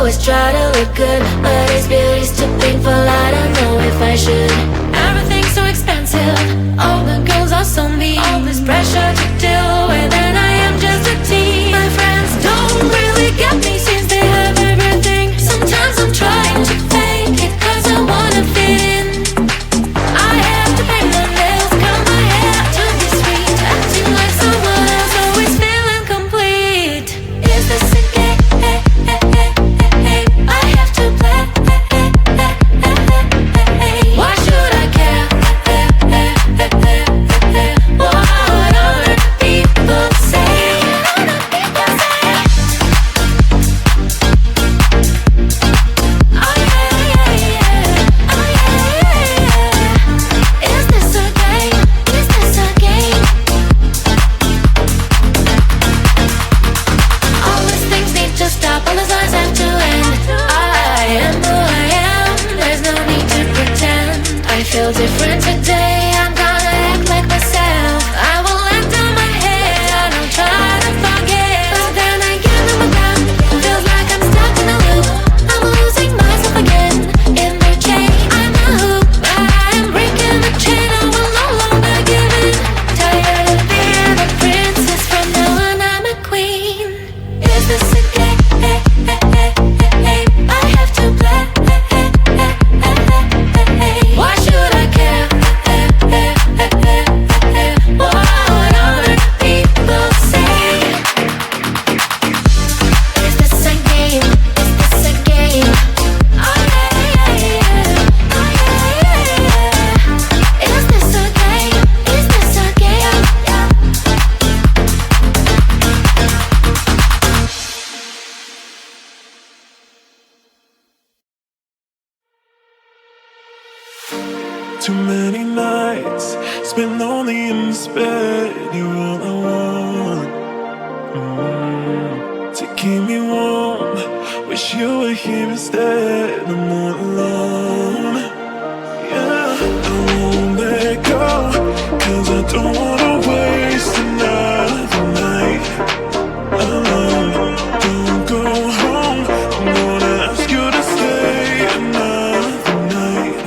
always try to look good, but his beauty's too painful. I don't know if I should. Everything's so expensive, all the girls are so mean. All this pressure to deal with, and I am just a teen. My friends don't really get me since they have everything. Sometimes I'm trying to fake it, cause I wanna fit in. I have to pay my nails, cut my hair to be sweet, acting like someone else, always feeling complete. Is this a game? I have to play. Why should I care? What other people say? Oh yeah, oh yeah. Is this a game? Is this a game? All these things need to stop, all the signs have to end. I am who I am, there's no need to pretend. I feel different today, I'm gonna act like myself. I will let down my head, I'll try to forget. But then again, I'm around, feels like I'm stuck in a loop. I'm losing myself again, in the chain. I'm a hoop, but I am breaking the chain. I will no longer give in. Tired of being a princess, from now on I'm a queen. Is this a game? I have to play. Why should I care? What other people say? Is this a game? Is this a game? Oh yeah, oh yeah. Is this a game? Is this a game? Too many nights spent lonely in this bed. You're all I want to keep me warm. Wish you were here instead. I'm not alone. Yeah, I won't let go, cause I don't wanna waste another night alone. Don't go home, I'm gonna ask you to stay another night.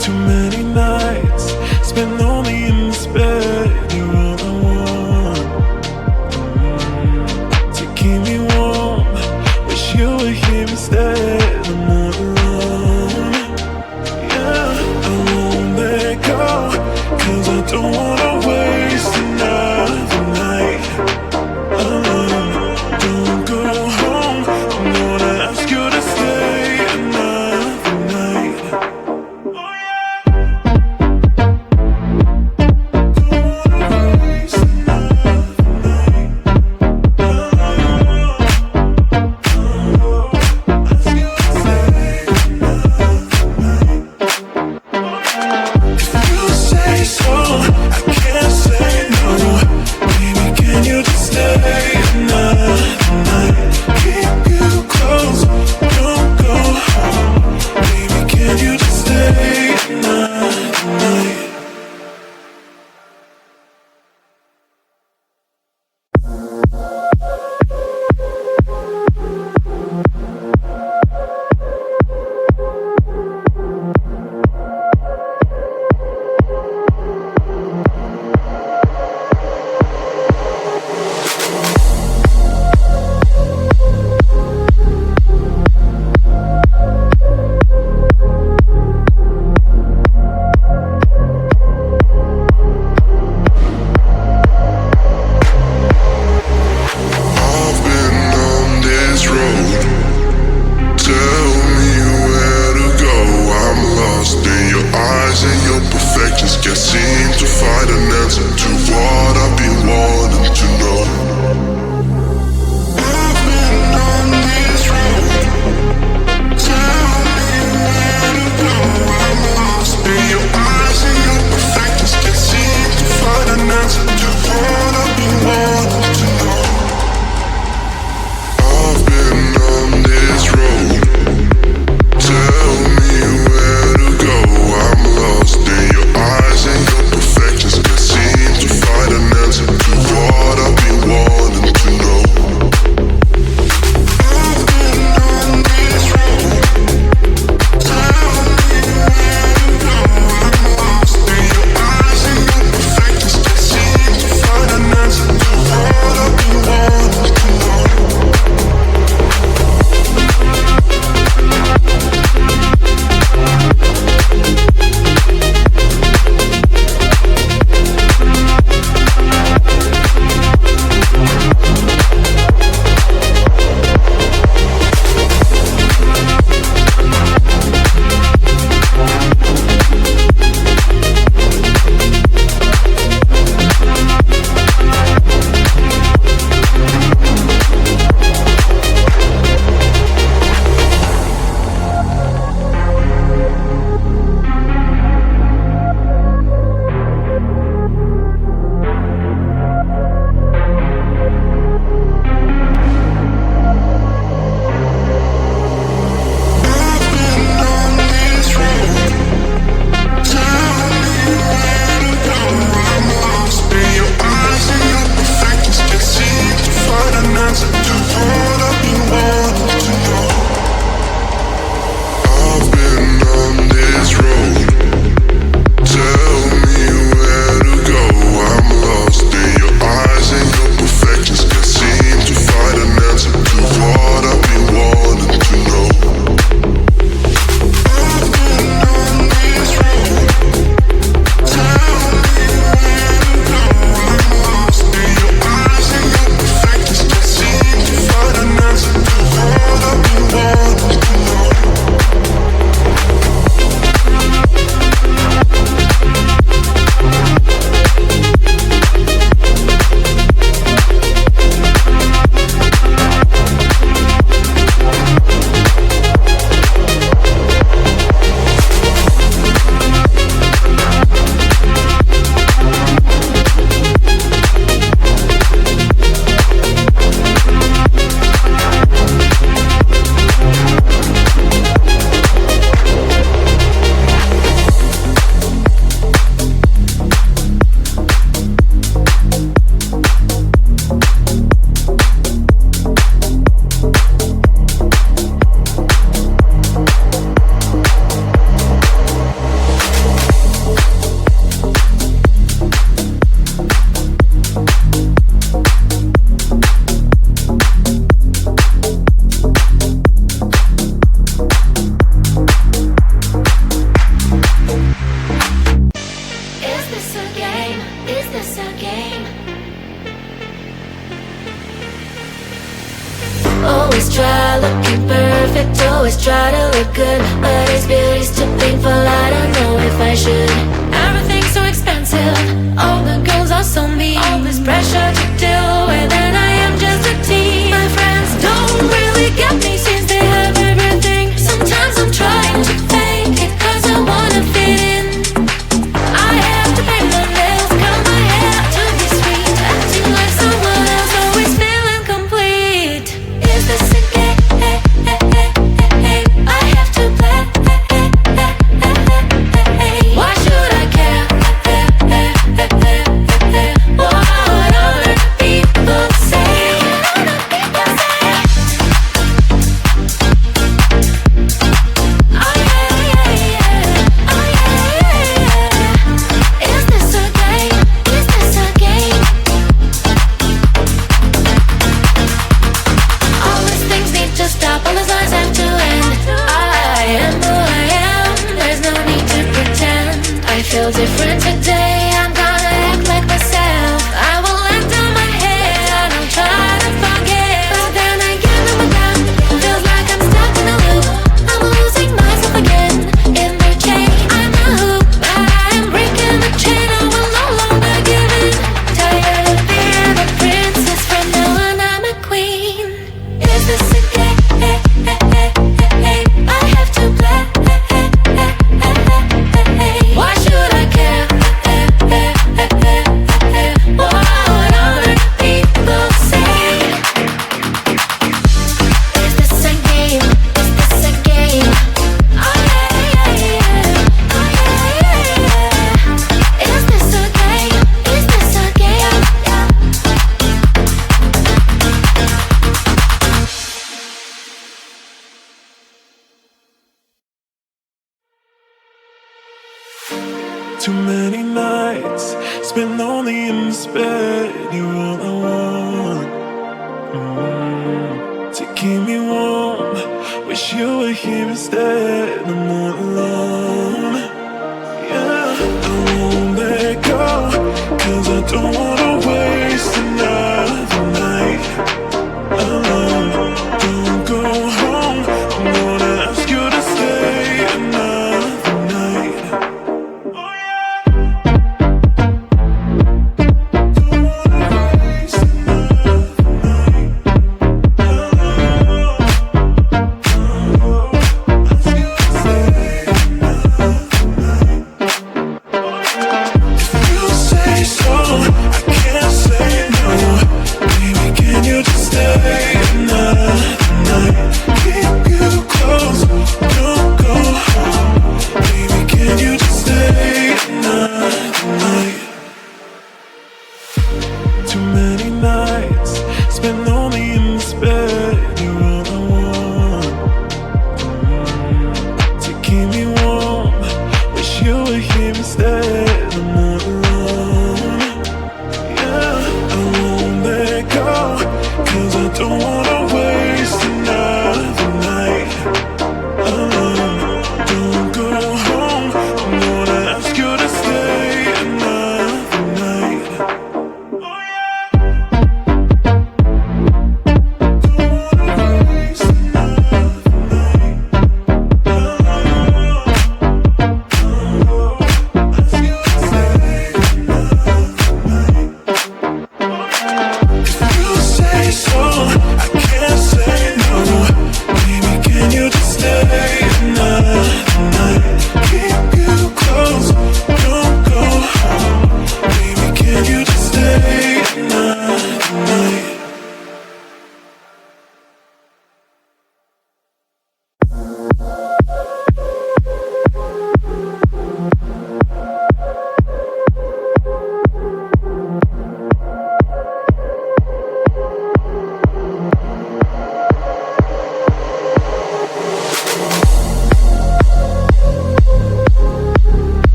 Too many nights spent lonely in this bed. You're all I want to keep me warm. Wish you were here instead. I'm not alone. Yeah, I won't let go, cause I don't wanna waste another night alone. Don't go home, I'm gonna ask you to stay another night. So I this a game? Always try looking perfect, always try to look good, but is beauty's too painful? I don't know if I should. Everything's so expensive, all the girls are so mean, all this pressure to deal with, and I am just a teen. My friends don't really get me since they have everything. Sometimes I'm trying to fake it cause I wanna fit in. I have to paint my nails, cut my hair to be sweet, acting like someone else, always feeling complete. Is this a game? I have to play. Why should I care? What other people say? Oh yeah. Is this a game? Is this a game? All these things need to stop, all these lies have to end. I am who I am, there's no need to pretend. I feel different today, I'm gonna act like myself. I will let down my head, I don't try to forget. But then again, I'm down, feels like I'm stuck in a loop. I'm losing myself again, in the chain, I'm a hoop. But I am breaking the chain, I will no longer give in. Tired of being a princess, from now on I'm a queen. Is this a game? I have to play. Why should I care? What other people say? Is this a game? Is this a game? Oh yeah. Is this a game? Is this a game? Too many nights spent lonely in despair. You're all I want, to keep me warm. Wish you were here instead. I'm not alone. Yeah, I won't let go, cause I don't want